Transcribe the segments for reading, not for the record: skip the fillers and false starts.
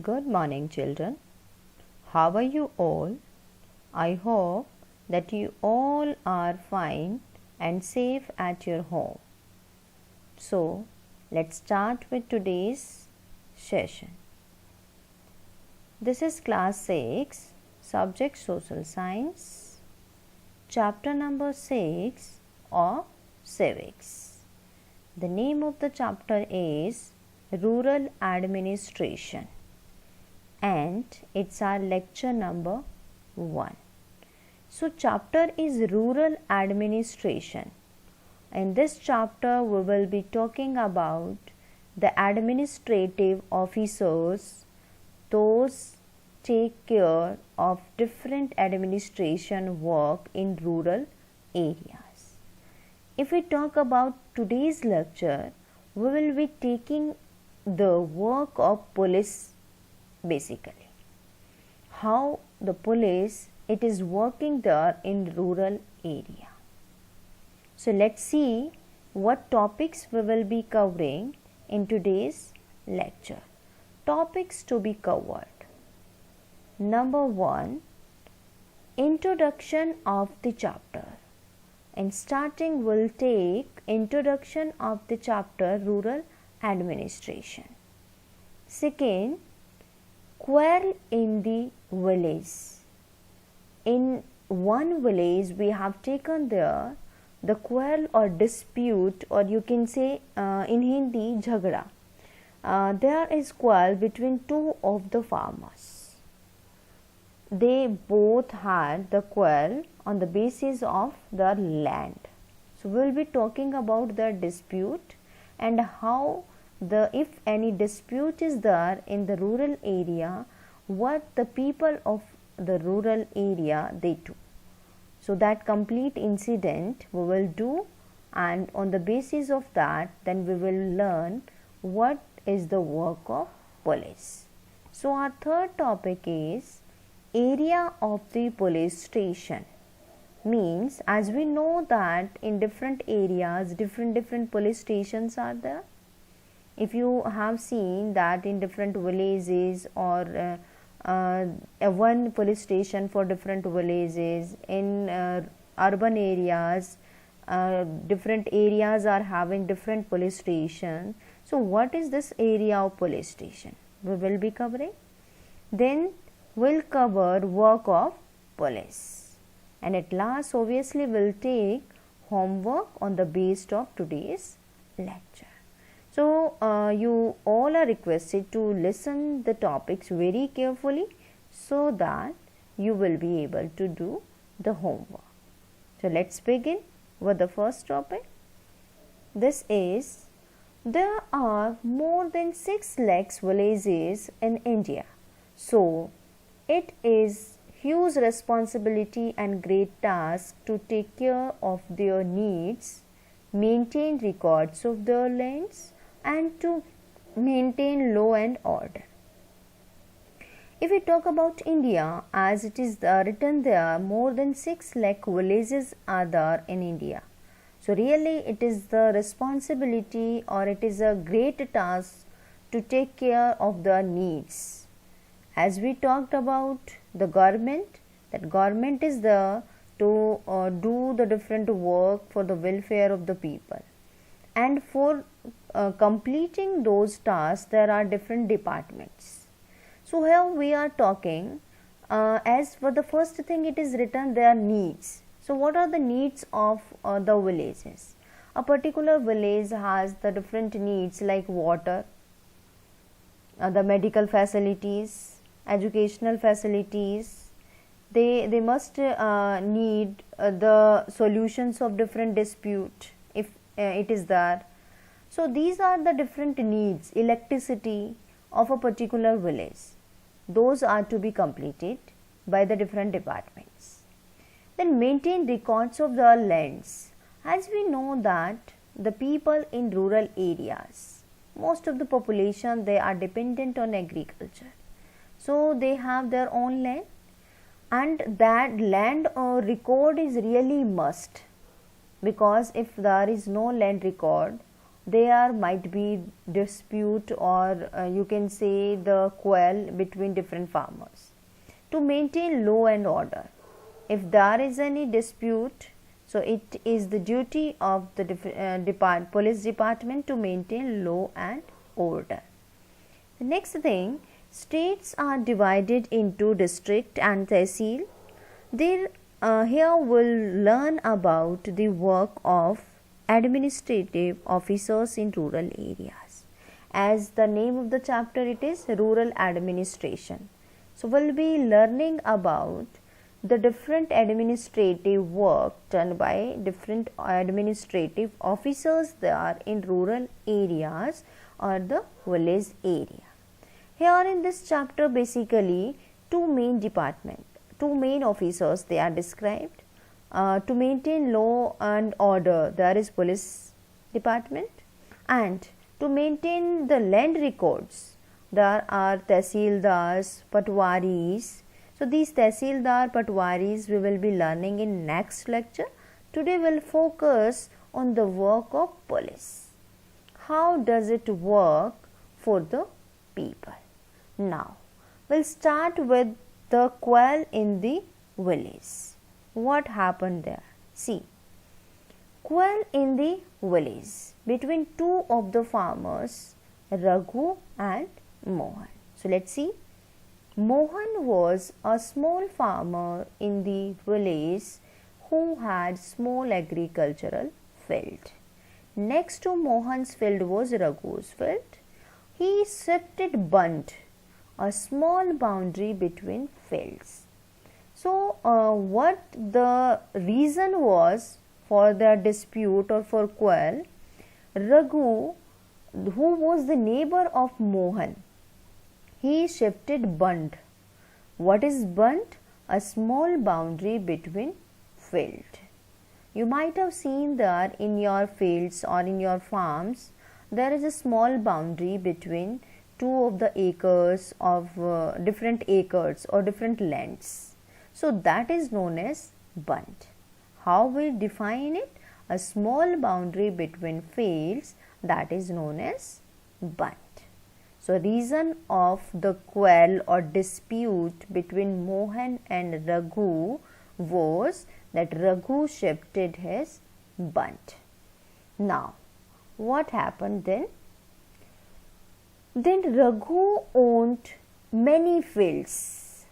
Good morning, children. How are you all? I hope that you all are fine and safe at your home. So, let's start with today's session. This is class 6, subject social science, chapter number 6 of civics. The name of the chapter is Rural Administration, and it's our lecture number 1. So, chapter is Rural Administration. In this chapter, we will be talking about the administrative officers, those take care of different administration work in rural areas. If we talk about today's lecture, we will be taking the work of police. Basically, how the police it is working there in rural area. So let's see what topics we will be covering in today's lecture. Topics to be covered. Number 1, introduction of the chapter. In starting, we'll take introduction of the chapter Rural Administration. Second, quarrel in the village. In one village, we have taken there the quarrel or dispute, or you can say in Hindi, jhagda. There is quarrel between two of the farmers. They both had the quarrel on the basis of their land. So, we will be talking about the dispute and how if any dispute is there in the rural area, what the people of the rural area they do. So that complete incident we will do, and on the basis of that then we will learn what is the work of police. So our third topic is area of the police station. Means, as we know that in different areas different police stations are there. If you have seen that in different villages or one police station for different villages, in urban areas, different areas are having different police station. So, what is this area of police station? We will be covering. Then we'll cover work of police, and at last obviously we'll take homework on the basis of today's lecture. So, you all are requested to listen the topics very carefully so that you will be able to do the homework. So, let's begin with the first topic. This is, there are more than 6 lakhs villages in India. So, it is huge responsibility and great task to take care of their needs, maintain records of their lands, and to maintain law and order. If we talk about India, as it is written there, more than 6 lakh villages are there in India. So really it is the responsibility, or it is a great task to take care of the needs. As we talked about the government, that government is there to do the different work for the welfare of the people, and for completing those tasks there are different departments. So here we are talking as for the first thing, it is written their needs. So what are the needs of the villages? A particular village has the different needs like water, the medical facilities, educational facilities. They must need the solutions of different dispute if it is there. So these are the different needs. Electricity of a particular village, those are to be completed by the different departments. Then maintain records of the lands. As we know that the people in rural areas, most of the population, they are dependent on agriculture. So they have their own land, and that land record is really must, because if there is no land record, there might be dispute, or you can say the quarrel between different farmers. To maintain law and order, if there is any dispute, so it is the duty of the police department to maintain law and order. The next thing, states are divided into district and tehsil. Here we'll learn about the work of administrative officers in rural areas. As the name of the chapter, it is rural administration. So we'll be learning about the different administrative work done by different administrative officers there in rural areas or the village area. Here in this chapter, basically two main officers they are described. To maintain law and order, there is police department, and to maintain the land records, there are tehsildars, patwaris. So these tehsildar, patwaris we will be learning in next lecture. Today we'll focus on the work of police. How does it work for the people? Now we'll start with the quarrel in the village. What happened there? See, quarrel in the village between two of the farmers, Raghu and Mohan. So let's see. Mohan was a small farmer in the village who had small agricultural field. Next to Mohan's field was Raghu's field. He shifted Bund, a small boundary between fields. So what the reason was for the dispute or for quarrel? Raghu, who was the neighbor of Mohan, he shifted Bund. What is Bund? A small boundary between field. You might have seen that in your fields or in your farms, there is a small boundary between two of the acres of different acres or different lands. So that is known as Bund. How we define it? A small boundary between fields, that is known as Bund. So reason of the quarrel or dispute between Mohan and Raghu was that Raghu shifted his Bund. Now what happened then? Then Raghu owned many fields.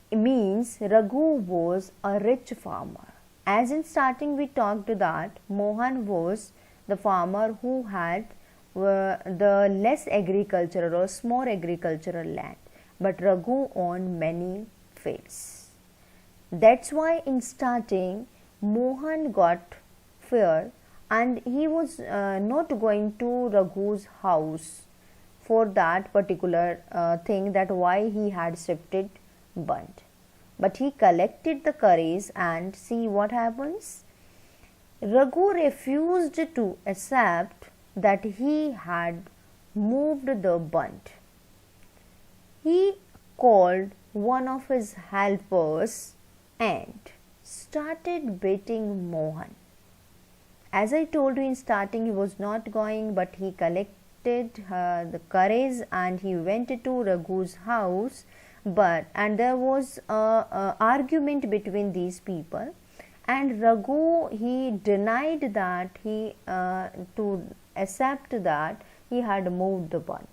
It means Raghu was a rich farmer. As in starting we talked that Mohan was the farmer who had the less agricultural or small agricultural land, but Raghu owned many fields. That's why in starting Mohan got fear and he was not going to Raghu's house for that particular thing, that why he had shifted Bund. But he collected the courage and see what happens. Raghu refused to accept that he had moved the Bund. He called one of his helpers and started beating Mohan. As I told you in starting, he was not going, but he collected the courage and he went to Raghu's house. And there was a argument between these people, and Raghu, he denied that he to accept that he had moved the Bund.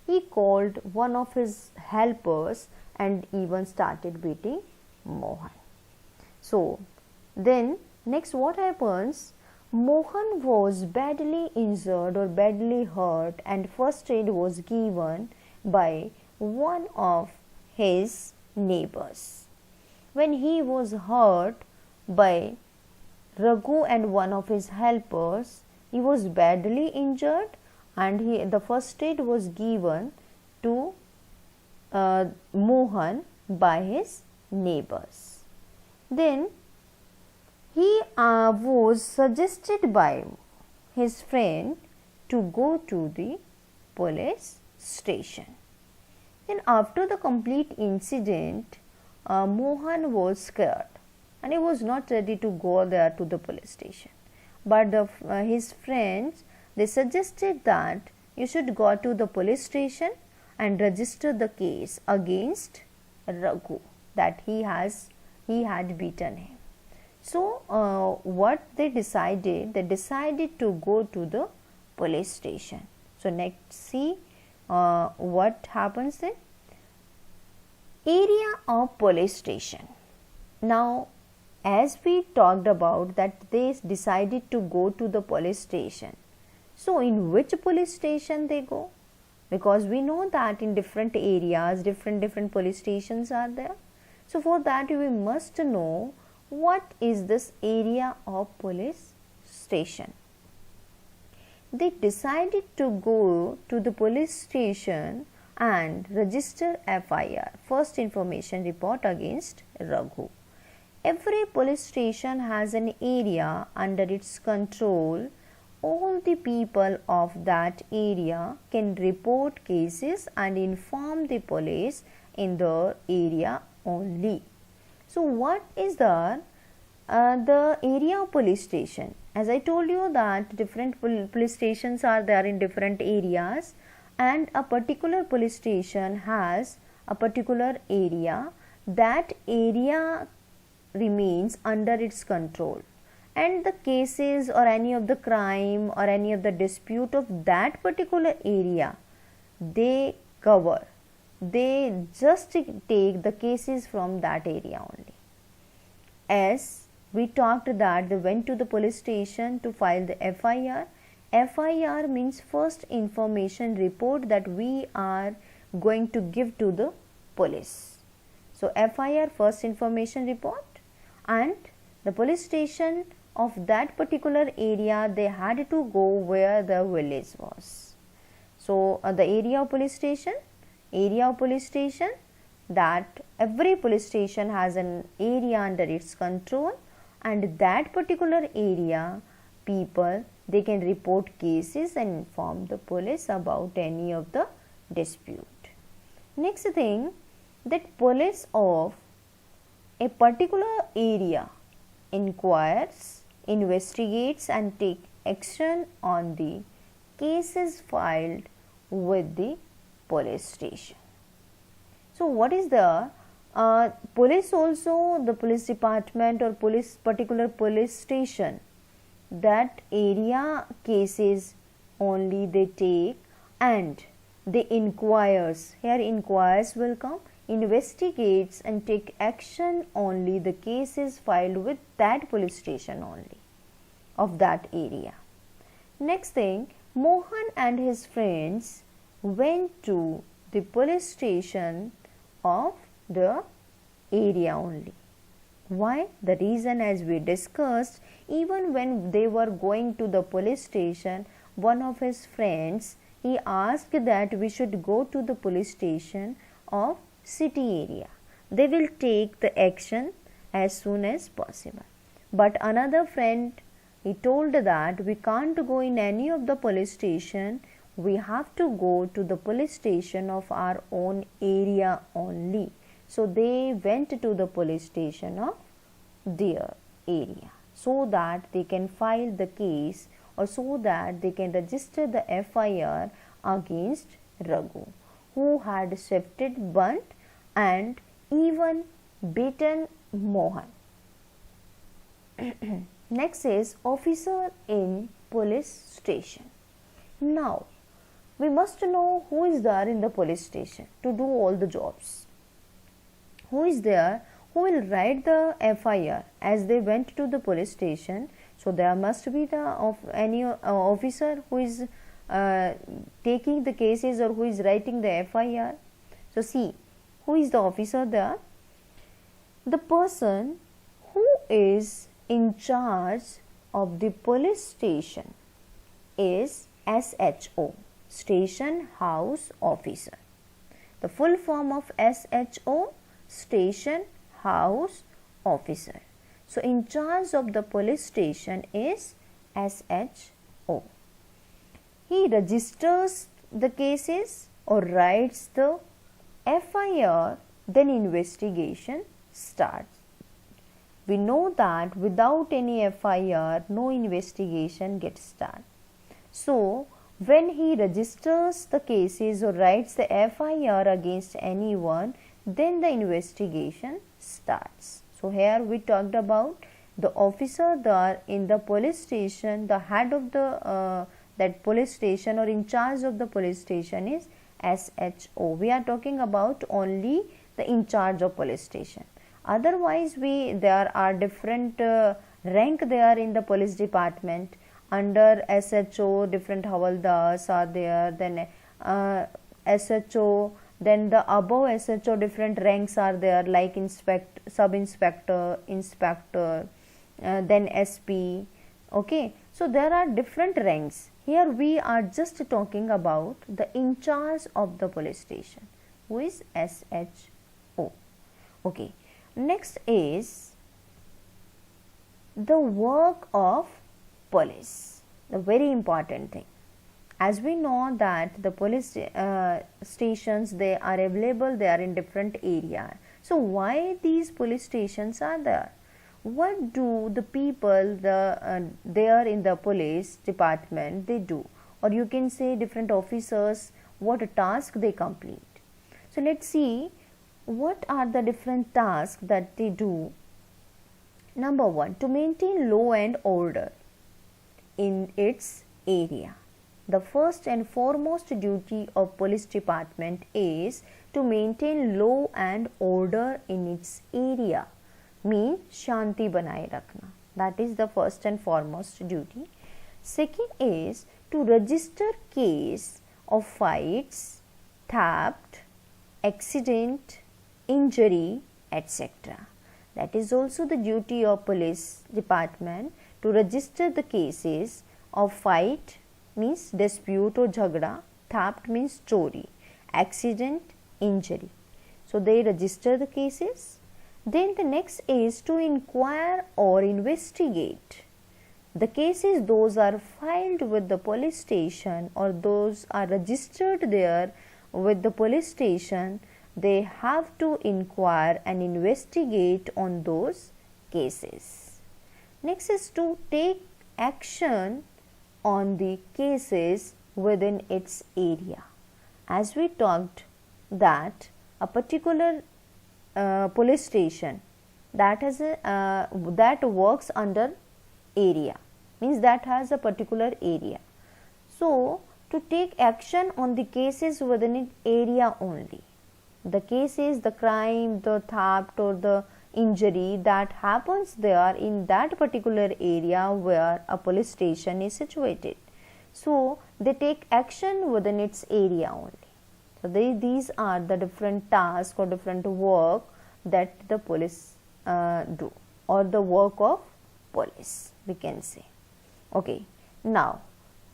He called one of his helpers and even started beating Mohan. So then next what happens? Mohan was badly injured or badly hurt, and first aid was given by one of his neighbors. When he was hurt by Raghu and one of his helpers, he was badly injured and the first aid was given to Mohan by his neighbors. Then he was suggested by his friend to go to the police station. Then after the complete incident, Mohan was scared and he was not ready to go there to the police station. But his friends, they suggested that you should go to the police station and register the case against Raghu, that he had beaten him. So what they decided to go to the police station. So next see what happens then. Area of police station. Now as we talked about that they decided to go to the police station. So in which police station they go? Because we know that in different areas different police stations are there. So for that we must know what is this area of police station. They decided to go to the police station and register FIR, first information report against Raghu. Every police station has an area under its control. All the people of that area can report cases and inform the police in the area only. So what is the area of police station? As I told you that different police stations are there in different areas, and a particular police station has a particular area. That area remains under its control, and the cases or any of the crime or any of the dispute of that particular area they cover. They just take the cases from that area only. As we talked that they went to the police station to file the FIR. FIR means first information report that we are going to give to the police. So FIR, first information report, and the police station of that particular area they had to go where the village was. So the area of police station, that every police station has an area under its control, and that particular area people they can report cases and inform the police about any of the dispute. Next thing, that police of a particular area inquires, investigates and take action on the cases filed with the police station. So what is the police also, the police department or particular police station, that area cases only they take, and they inquires, here inquires will come, investigates and take action only the cases filed with that police station only of that area. Next thing, Mohan and his friends went to the police station of the area only. Why? The reason, as we discussed, even when they were going to the police station, one of his friends, he asked that we should go to the police station of city area. They will take the action as soon as possible. But another friend, he told that we can't go in any of the police station, we have to go to the police station of our own area only. So they went to the police station of their area so that they can file the case, or so that they can register the FIR against Raghu, who had shifted, burnt and even beaten Mohan. Next is officer in police station. Now we must know who is there in the police station to do all the jobs. Who is there who will write the FIR as they went to the police station? So there must be any officer who is taking the cases or who is writing the FIR. So see, who is the officer there? The person who is in charge of the police station is SHO, Station House Officer. The full form of SHO, Station House Officer. So in charge of the police station is SHO. He registers the cases or writes the FIR, then investigation starts. We know that without any FIR, no investigation gets started. So when he registers the cases or writes the FIR against anyone, then the investigation starts. So here we talked about the officer there in the police station, the head of the that police station or in charge of the police station is SHO. We are talking about only the in charge of police station. Otherwise there are different rank there in the police department. Under SHO different havaldars are there, then SHO, then the above SHO different ranks are there like sub inspector, inspector, then SP. Okay, so there are different ranks. Here we are just talking about the in charge of the police station, who is SHO. Okay, next is the work of police, the very important thing. As we know that the police stations, they are available, they are in different areas. So why these police stations are there? What do the people there in the police department they do, or you can say different officers, what task they complete? So let's see what are the different tasks that they do. Number one, to maintain law and order in its area. The first and foremost duty of police department is to maintain law and order in its area. Mean shanti banaye rakhna. That is the first and foremost duty. Second is to register case of fights, theft, accident, injury, etc. That is also the duty of police department, to register the cases of fight means dispute or jhagda, theft means chori, accident, injury. So they register the cases. Then the next is to inquire or investigate the cases. Those are filed with the police station or those are registered there with the police station. They have to inquire and investigate on those cases. Next is to take action on the cases within its area. As we talked that a particular police station that has that works under area, means that has a particular area. So to take action on the cases within its area only. The cases, the crime, the theft or the injury that happens there in that particular area where a police station is situated. So they take action within its area only. So these are the different tasks or different work that the police do, or the work of police we can say. Okay, now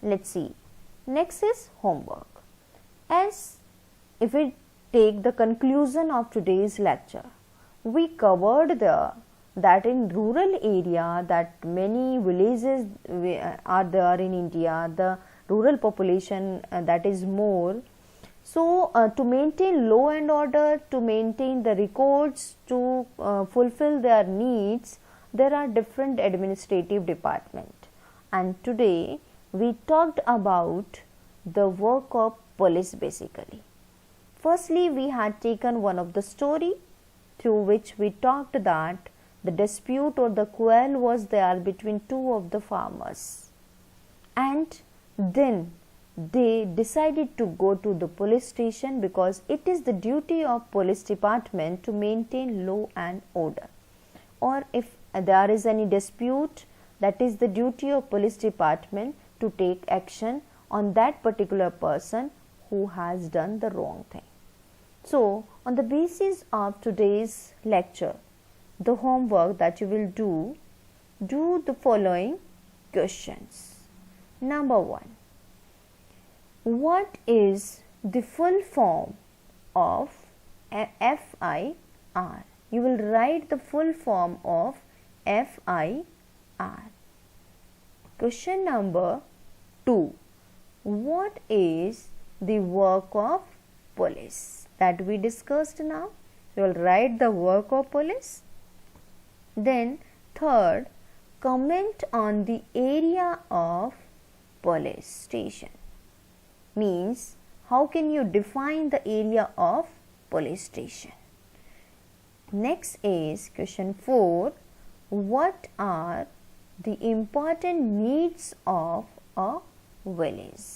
let's see. Next is homework. As if we take the conclusion of today's lecture, we covered that in rural area that many villages are there in India, the rural population that is more. So to maintain law and order, to maintain the records, to fulfill their needs, there are different administrative departments. And today we talked about the work of police basically. Firstly, we had taken one of the story through which we talked that the dispute or the quarrel was there between two of the farmers, and then they decided to go to the police station because it is the duty of police department to maintain law and order, or if there is any dispute, that is the duty of police department to take action on that particular person who has done the wrong thing. So on the basis of today's lecture, the homework that you will do the following questions. Number one, what is the full form of FIR? You will write the full form of FIR. Question number 2, what is the work of police? That we discussed now. You will write the work of police. Then third, comment on the area of police station? Means how can you define the area of police station? Next is question 4. What are the important needs of a village?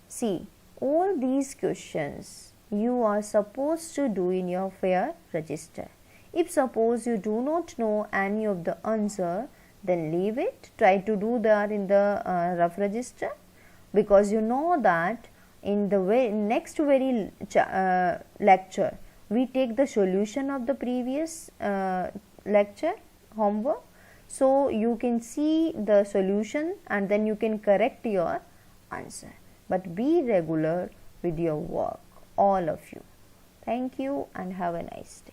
See, all these questions you are supposed to do in your fair register. If suppose you do not know any of the answer, then leave it. Try to do that in the rough register, because you know that in the next very lecture we take the solution of the previous lecture homework, so you can see the solution and then you can correct your answer. But be regular with your work, all of you. Thank you and have a nice day.